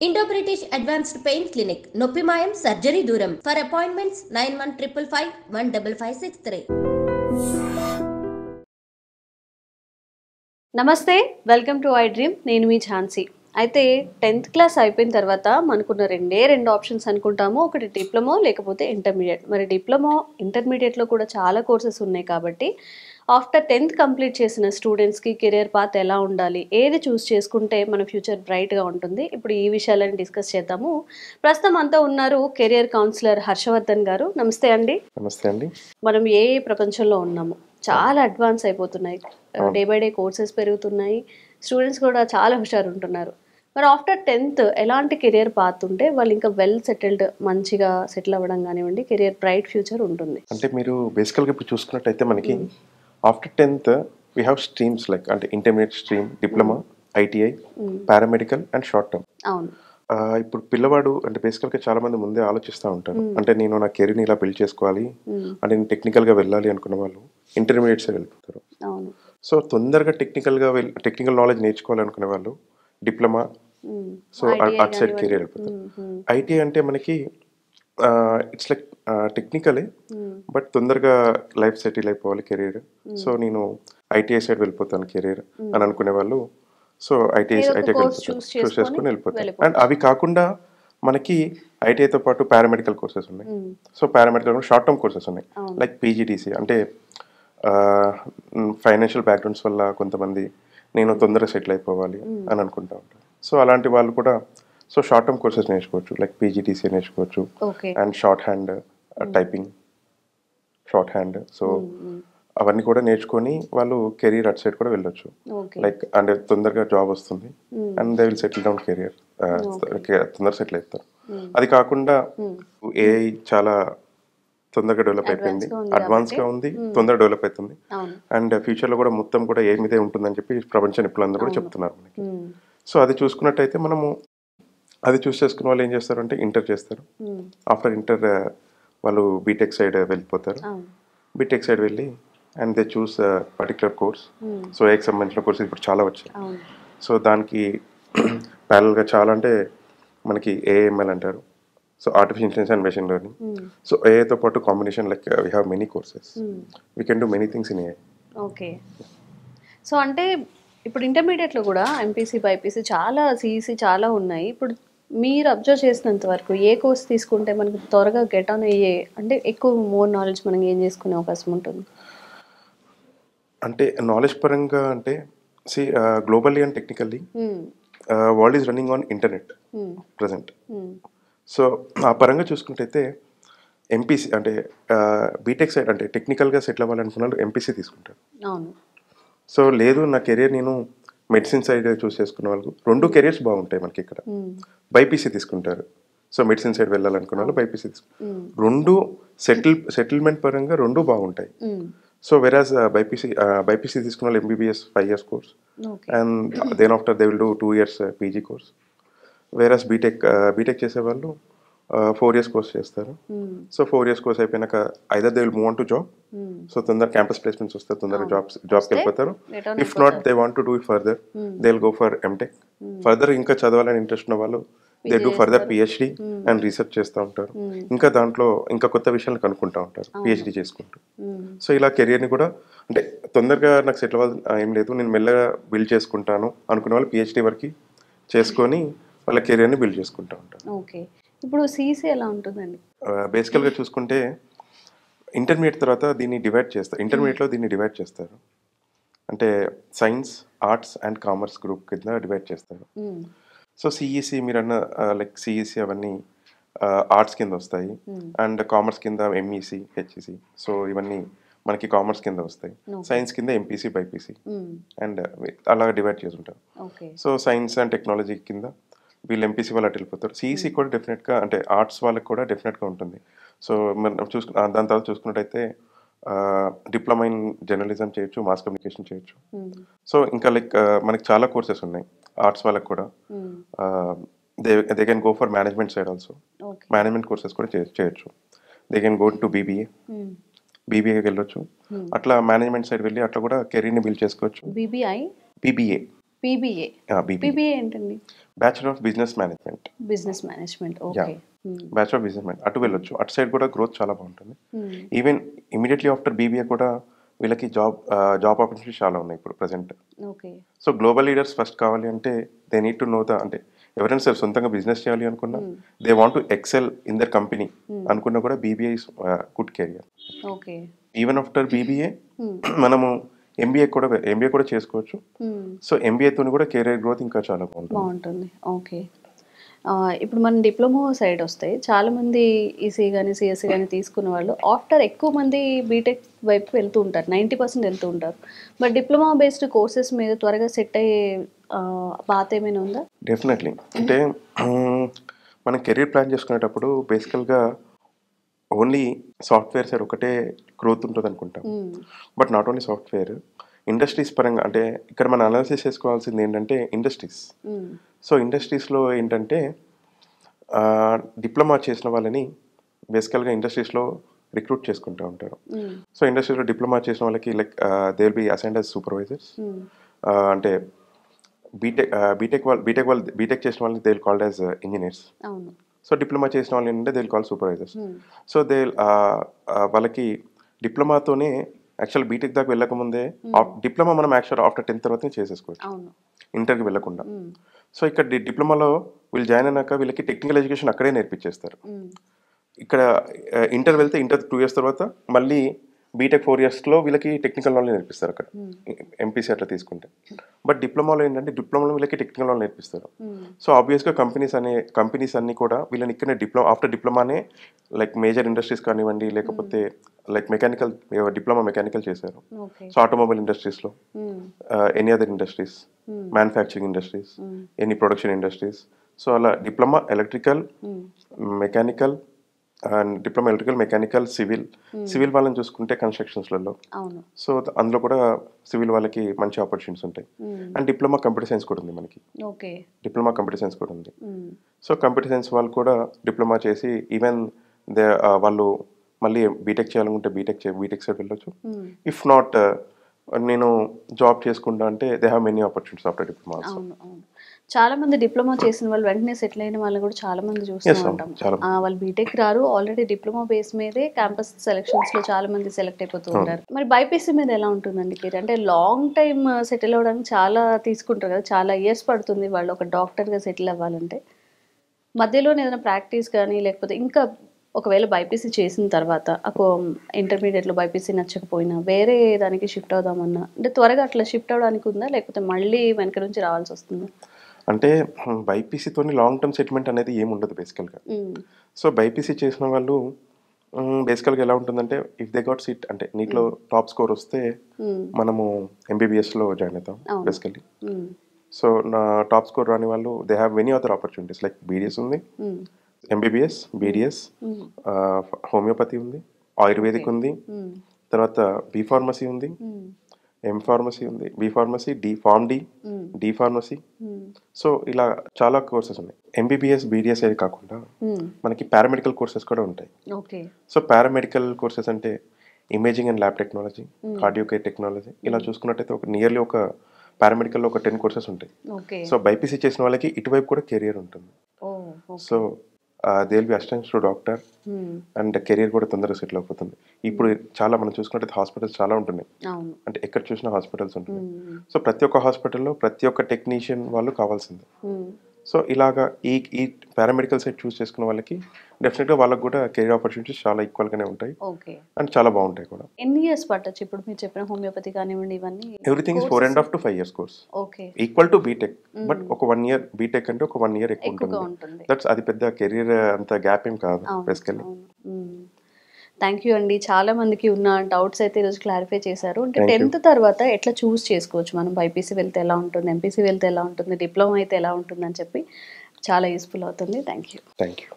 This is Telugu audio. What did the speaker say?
Indo-British Advanced Pain Clinic, Noppimayam Surgery Duram. For appointments 9155 15563. నమస్తే, వెల్కమ్ టు ఐ డ్రీమ్. నేను మీ ఝాన్సీ. అయితే 10th క్లాస్ అయిపోయిన తర్వాత మనకున్న రెండు ఆప్షన్స్ అనుకుంటాము. ఒకటి డిప్లొమా, లేకపోతే ఇంటర్మీడియట్. మరి డిప్లొమా, ఇంటర్మీడియట్లో కూడా చాలా కోర్సెస్ ఉన్నాయి కాబట్టి ఆఫ్టర్ 10th కంప్లీట్ చేసిన స్టూడెంట్స్కి కెరియర్ పాత్ ఎలా ఉండాలి, ఏది చూస్ చేసుకుంటే మన ఫ్యూచర్ బ్రైట్గా ఉంటుంది, ఇప్పుడు ఈ విషయాలను డిస్కస్ చేద్దాము. ప్రస్తుతం అంతా ఉన్నారు కెరియర్ కౌన్సిలర్ హర్షవర్ధన్ గారు. నమస్తే అండి. నమస్తే అండి. మనం ఏ ప్రపంచంలో ఉన్నాము, చాలా అడ్వాన్స్ అయిపోతున్నాయి, డే బై డే కోర్సెస్ పెరుగుతున్నాయి, స్టూడెంట్స్ కూడా చాలా హుషారు ఉంటున్నారు. మరి ఆఫ్టర్ 10th ఎలాంటి కెరియర్ పాత్ ఉంటే వాళ్ళు ఇంకా వెల్ సెటిల్డ్, మంచిగా సెటిల్ అవ్వడం కానివ్వండి, కెరియర్ బ్రైట్ ఫ్యూచర్ ఉంటుంది? అంటే మీరు బేసికల్గా ఇప్పుడు చూసుకున్నట్టయితే మనకి after 10th we have streams like అంటే intermediate stream, diploma, ITI, paramedical and short term. అవును. ఇప్పుడు పిల్లవాడు అంటే బేసికల్గా చాలా మంది ముందే ఆలోచిస్తూ ఉంటారు. అంటే నేను నా కెరీర్ని ఇలా బిల్డ్ చేసుకోవాలి అంటే నేను టెక్నికల్గా వెళ్ళాలి అనుకున్న వాళ్ళు ఇంటర్మీడియట్ సైడ్ వెళ్ళిపోతారు. సో తొందరగా టెక్నికల్ నాలెడ్జ్ నేర్చుకోవాలనుకునే వాళ్ళు diploma, so at side career వెళ్ళిపోతారు. ఐటీఐ అంటే మనకి ఇట్స్ లైక్ టెక్నికలే బట్ తొందరగా లైఫ్ సెటిల్ అయిపోవాలి కెరీర్. సో నేను ఐటీఐ సైడ్ వెళ్ళిపోతాను కెరీర్ అని అనుకునే వాళ్ళు సో ఐటీఐ చూస్ చేసుకుని వెళ్ళిపోతారు. అండ్ అవి కాకుండా మనకి ఐటీఐతో పాటు పారామెడికల్ కోర్సెస్ ఉన్నాయి. So paramedical short term courses ఉన్నాయి లైక్ పీజీడీసీ. అంటే ఫైనాన్షియల్ బ్యాక్గ్రౌండ్స్ వల్ల కొంతమంది నేను తొందరగా సెటిల్ అయిపోవాలి అని అనుకుంటా ఉంటాను. సో అలాంటి వాళ్ళు కూడా సో షార్ట్ టర్మ్ కోర్సెస్ నేర్చుకోవచ్చు లైక్ పీజీటీసీ నేర్చుకోవచ్చు and short hand typing, short hand. So అవన్నీ కూడా నేర్చుకొని వాళ్ళు కెరీర్ అట్ సైడ్ కూడా వెళ్ళొచ్చు. లైక్ అంటే తొందరగా జాబ్ వస్తుంది and they will settle down career, తొందరగా సెటిల్ అవుతారు. అది కాకుండా ఏఐ చాలా తొందరగా డెవలప్ అయిపోయింది, అడ్వాన్స్గా ఉంది, తొందరగా డెవలప్ అవుతుంది అండ్ ఫ్యూచర్లో కూడా మొత్తం కూడా ఏ మీదే ఉంటుందని చెప్పి ప్రపంచ నిపుణులందరూ కూడా చెప్తున్నారు మనకి. సో అది చూసుకున్నట్టయితే మనము అది చూస్ చేసుకున్న వాళ్ళు ఏం చేస్తారంటే ఇంటర్ చేస్తారు. ఆఫ్టర్ ఇంటర్ వాళ్ళు బీటెక్ సైడ్ వెళ్ళిపోతారు. బీటెక్ సైడ్ వెళ్ళి and they choose particular course. So ఏకి సంబంధించిన కోర్సెస్ ఇప్పుడు చాలా వచ్చాయి. సో దానికి ప్యారల్గా చాలా అంటే మనకి ఏఎంఎల్ అంటారు, so artificial intelligence and machine learning. So ఏఐతో పాటు combination like we have many courses, we can do many things in AI. Okay. So అంటే ఇప్పుడు ఇంటర్మీడియట్లో కూడా ఎంపీసీ, బైపీసీ, చాలా సిఈసీ చాలా ఉన్నాయి. ఇప్పుడు మీరు అబ్జర్వ్ చేసినంత వరకు ఏ కోర్స్ తీసుకుంటే మనకు త్వరగా గెట్ ఆన్ అయ్యే, అంటే ఎక్కువ మోర్ నాలెడ్జ్ మనం ఏం చేసుకునే అవకాశం ఉంటుంది? అంటే నాలెడ్జ్ పరంగా అంటే globally and technically world is running on internet present. So ఆ పరంగా చూసుకుంటైతే ఎంపీసీ అంటే బీటెక్ సైడ్ అంటే టెక్నికల్గా సెటిల్ అవ్వాలనుకున్న ఎంపీసీ తీసుకుంటారు. సో లేదు నా కెరీర్ నేను మెడిసిన్ సైడ్ చూస్ చేసుకున్న వాళ్ళు రెండు కెరీర్స్ బాగుంటాయి మనకి ఇక్కడ. బైపీసీ తీసుకుంటారు. సో మెడిసిన్ సైడ్ వెళ్ళాలనుకున్న వాళ్ళు బైపీసీ తీసుకుంటారు. రెండు సెటిల్మెంట్ పరంగా రెండు బాగుంటాయి. సో వెరాజ్ బైపీసీ తీసుకున్న వాళ్ళు MBBS 5 years course and then after they will do 2 years PG course. Whereas BTech చేసే వాళ్ళు 4 years కోర్స్ చేస్తారు. సో 4 years కోర్స్ అయిపోయినాక either they will move on to job. So తొందర క్యాంపస్ ప్లేస్మెంట్స్ వస్తారు, తొందరగా జాబ్కి వెళ్ళిపోతారు. If not they want to do it further they will go for MTech. Further ఇంకా చదవాలని ఇంట్రెస్ట్ ఉన్న వాళ్ళు they do further PhD and research చేస్తూ ఉంటారు. ఇంకా దాంట్లో ఇంకా కొత్త విషయాలు కనుక్కుంటూ ఉంటారు పిహెచ్డి చేసుకుంటూ. సో ఇలా కెరియర్ని కూడా అంటే తొందరగా నాకు సెటిల్ అవ్వాలి ఏం లేదు, నేను మెల్లగా బిల్డ్ చేసుకుంటాను అనుకునే వాళ్ళు పిహెచ్డి వరకు చేసుకొని వాళ్ళ కెరియర్ని బిల్డ్ చేసుకుంటూ ఉంటారు. ఓకే. ఇప్పుడు సిఈసీ ఎలా ఉంటుందండి? బేసికల్గా చూసుకుంటే ఇంటర్మీడియట్ తర్వాత దీన్ని డివైడ్ చేస్తారు. ఇంటర్మీడియట్లో దీన్ని డివైడ్ చేస్తారు అంటే science, arts and commerce group కింద డివైడ్ చేస్తారు. సో సిఈసి మీరు అన్న లైక్ సిఈసి అవన్నీ ఆర్ట్స్ కింద వస్తాయి అండ్ కామర్స్ కింద ఎంఈసి, హెచ్ఈసి. సో ఇవన్నీ మనకి కామర్స్ కింద వస్తాయి. సైన్స్ కింద ఎంపీసీ, బైపీసీ అండ్ అలా డివైడ్ చేసి ఉంటారు. సో సైన్స్ అండ్ టెక్నాలజీ కింద వీళ్ళు ఎంపీసీ వాళ్ళు అటు వెళ్ళిపోతారు. సిఈసీ కూడా డెఫినెట్గా అంటే ఆర్ట్స్ వాళ్ళకి కూడా డెఫినెట్గా ఉంటుంది. సో మనం దాని తర్వాత చూసుకున్నట్టయితే డిప్లొమా ఇన్ జర్నలిజం చేయొచ్చు, మాస్ కమ్యూనికేషన్ చేయొచ్చు. సో ఇంకా లైక్ మనకి చాలా కోర్సెస్ ఉన్నాయి ఆర్ట్స్ వాళ్ళకి కూడా. They can go for management side also. Management courses కూడా చేయొచ్చు. దే కెన్ గో టు బీబీఏకి వెళ్ళొచ్చు. అట్లా మేనేజ్మెంట్ సైడ్ వెళ్ళి అట్లా కూడా కెరీర్ని బిల్డ్ చేసుకోవచ్చు. బీబీఏ ఏంటండి? Bachelor of business management. Business management. Okay. Bachelor business management అటు వెళ్ళొచ్చు. అటు సైడ్ కూడా గ్రోత్ చాలా బాగుంటుంది. ఈవెన్ ఇమీడియట్లీ ఆఫ్టర్ బీబీఏ కూడా వీళ్ళకి జాబ్ ఆపర్చునిటీస్ చాలా ఉన్నాయి ఇప్పుడు present. Okay. So global leaders first కావాలి అంటే దే నీడ్ టు నో అంటే ఎవరైనా సరే సొంతంగా బిజినెస్ చేయాలి అనుకున్నా, they want to excel in their company అనుకున్నా కూడా BBA is good career. Okay. Even after BBA మనము ఎంబీఏ కూడా చేసుకోవచ్చు. సో ఎంబీఏతో కూడా కెరియర్ గ్రోత్ ఇంకా చాలా బాగుంటుంది. ఓకే. ఇప్పుడు మనం డిప్లొమా సైడ్ వస్తే చాలామంది ఈసీ కానీ సిఎస్సి కానీ తీసుకున్న వాళ్ళు ఆఫ్టర్ ఎక్కువ మంది బీటెక్ వైపు వెళ్తూ ఉంటారు, 90% వెళ్తూ ఉంటారు. బట్ డిప్లొమా బేస్డ్ కోర్సెస్ మీద త్వరగా సెట్ అయ్యే పాత ఏమైనా ఉందా? డెఫినెట్లీ. అంటే మనం కెరీర్ ప్లాన్ చేసుకునేటప్పుడు బేసికల్గా ఓన్లీ సాఫ్ట్వేర్ సైడ్ ఒకటే గ్రోత్ ఉంటుంది అనుకుంటాం. But not only software, industries పరంగా అంటే ఇక్కడ మనం అనాలిసిస్ చేసుకోవాల్సింది ఏంటంటే ఇండస్ట్రీస్. సో ఇండస్ట్రీస్లో ఏంటంటే డిప్లొమా చేసిన వాళ్ళని బేసికల్గా ఇండస్ట్రీస్లో రిక్రూట్ చేసుకుంటూ ఉంటారు. సో ఇండస్ట్రీస్లో డిప్లొమా చేసిన వాళ్ళకి like they will be assigned as supervisors. అంటే బీటెక్ చేసిన వాళ్ళని they will called as engineers. So diploma చేసిన వాళ్ళు ఏంటంటే they will call supervisors. So they వాళ్ళకి డిప్లొమాతోనే యాక్చువల్ బీటెక్ దాకా వెళ్ళకముందే డిప్లొమా మనం యాక్చువల్ ఆఫ్టర్ 10th తర్వాత చేసేసుకోవచ్చు, ఇంటర్కి వెళ్ళకుండా. సో ఇక్కడ డిప్లొమాలో వీళ్ళు జాయిన్ అయినాక వీళ్ళకి టెక్నికల్ ఎడ్యుకేషన్ అక్కడే నేర్పించేస్తారు. ఇక్కడ ఇంటర్ వెళ్తే ఇంటర్ 2 years తర్వాత మళ్ళీ బీటెక్ 4 yearsలో వీళ్ళకి టెక్నికల్ నాలెడ్జ్ నేర్పిస్తారు అక్కడ, ఎంపీసీ అట్లా తీసుకుంటే. బట్ డిప్లొమాలో ఏంటంటే డిప్లొమాలో వీళ్ళకి టెక్నికల్ నాలెడ్జ్ నేర్పిస్తారు. సో ఆబ్వియస్గా కంపెనీస్ అన్ని కూడా వీళ్ళని ఇక్కడనే ఆఫ్టర్ డిప్లొమానే లైక్ మేజర్ ఇండస్ట్రీస్ కానివ్వండి, లేకపోతే లైక్ డిప్లొమా మెకానికల్ చేశారు. సో ఆటోమొబైల్ ఇండస్ట్రీస్లో, any other industries, manufacturing industries, any production industries. So అలా diploma electrical, mechanical and diploma electrical, mechanical, civil వాళ్ళని చూసుకుంటే కన్స్ట్రక్షన్స్లలో. సో అందులో కూడా సివిల్ వాళ్ళకి మంచి ఆపర్చునిటీస్ ఉంటాయి. అండ్ డిప్లొమా కంప్యూటర్ సైన్స్ కూడా ఉంది మనకి. డిప్లొమా కంప్యూటర్ సైన్స్ కూడా ఉంది. సో కంప్యూటర్ సైన్స్ వాళ్ళు కూడా డిప్లొమా చేసి ఈవెన్ వాళ్ళు మళ్ళీ బీటెక్ చేయాలనుకుంటే బీటెక్ సైడ్ వెళ్ళొచ్చు. ఇఫ్ నాట్ నేను జాబ్ చేసుకుంటా అంటే they have many opportunities after diploma. చాలా మంది డిప్లొమా చేసిన వాళ్ళు వెంటనే సెటిల్ అయిన వాళ్ళు కూడా చాలా మంది చూస్తూ ఉంటాం. వాళ్ళు బీటెక్ రారు, ఆల్రెడీ డిప్లొమా బేస్ మీదే క్యాంపస్ సెలక్షన్స్ లో చాలా మంది సెలెక్ట్ అయిపోతూ ఉంటారు. మరి బైపీసీ మీద ఎలా ఉంటుందండి కెరీర్? అంటే లాంగ్ టైమ్ సెటిల్ అవ్వడానికి చాలా తీసుకుంటారు కదా, చాలా ఇయర్స్ పడుతుంది వాళ్ళు ఒక డాక్టర్గా సెటిల్ అవ్వాలంటే. మధ్యలోనే ఏదైనా ప్రాక్టీస్ కానీ లేకపోతే ఇంకా ఒకవేళ బైపీసీ చేసిన తర్వాత ఇంటర్మీడియట్లో బైపీసీ నచ్చకపోయినా వేరే దానికి షిఫ్ట్ అవుదామన్నా అంటే త్వరగా అట్లా షిఫ్ట్ అవ్వడానికి ఉందా, లేకపోతే మళ్ళీ వెనక నుంచి రావాల్సి వస్తుందా? అంటే బైపీసీతో లాంగ్ టర్మ్ సెటిల్మెంట్ అనేది ఏమి ఉండదు బేసికల్గా. సో బైపీసీ చేసిన వాళ్ళు బేసికల్గా ఎలా ఉంటుందంటే ఇఫ్ దే గాట్ సీట్ అంటే నీట్లో టాప్ స్కోర్ వస్తే మనము ఎంబీబీఎస్లో జాయిన్ అవుతాం బేసికల్లీ. సో నా టాప్ స్కోర్ రాని వాళ్ళు they have many other opportunities like BDS ఉంది, ఎంబీబీఎస్, బీడీఎస్, హోమియోపతి ఉంది, ఆయుర్వేదిక్ ఉంది, తర్వాత బీ ఫార్మసీ ఉంది, ఎం ఫార్మసీ ఉంది, B pharmacy, D pharmacy. So ఇలా చాలా కోర్సెస్ ఉన్నాయి. ఎంబీబీఎస్, బీడీఎస్ అది కాకుండా మనకి పారామెడికల్ కోర్సెస్ కూడా ఉంటాయి. సో పారామెడికల్ కోర్సెస్ అంటే imaging and lab technology, cardio care technology, ఇలా చూసుకున్నట్టయితే నియర్లీ ఒక పారామెడికల్లో ఒక 10 కోర్సెస్ ఉంటాయి. సో బైపీసీ చేసిన వాళ్ళకి ఇటువైపు కూడా కెరియర్ ఉంటుంది. So they will be assistant to doctor and career కూడా తొందరగా సెటిల్ అయిపోతుంది. ఇప్పుడు చాలా మనం చూసుకున్నట్టు హాస్పిటల్స్ చాలా ఉంటున్నాయి, అంటే ఎక్కడ చూసినా హాస్పిటల్స్ ఉంటున్నాయి. సో ప్రతి ఒక్క హాస్పిటల్లో ప్రతి ఒక్క టెక్నీషియన్ వాళ్ళు కావాల్సిందే. సో ఇలాగా ఈ పారామెడికల్ సైడ్ చూస్ చేసుకున్న వాళ్ళకి డెఫినెట్గా వాళ్ళకి కూడా కెరీర్ ఆపర్చునిటీస్ చాలా ఈక్వల్గానే ఉంటాయి అండ్ చాలా బాగుంటాయి కూడా. ఎన్ని ఇయర్స్ పట్టొచ్చు ఇప్పుడు మీరు చెప్పిన హోమియోపతి కానివ్వండి ఇవన్నీ? Everything is 4.5 to 5 years course, equal to BTech. But ఒక 1 year బీటెక్ అంటే ఒక 1 year ఎక్కువ ఉంటుంది. దట్స్ అది పెద్ద కెరీర్ అంత గ్యాప్ ఏం కాదు బేసికల్లీ. థ్యాంక్ యూ అండి, చాలా మందికి ఉన్న డౌట్స్ అయితే ఈరోజు క్లారిఫై చేశారు. అంటే 10th తర్వాత ఎట్లా చూస్ చేసుకోవచ్చు మనం, బైపీసీ వెళ్తే ఎలా ఉంటుంది, ఎంపీసీ వెళ్తే ఎలా ఉంటుంది, డిప్లొమా అయితే ఎలా ఉంటుంది అని చెప్పి చాలా యూస్ఫుల్ అవుతుంది. Thank you.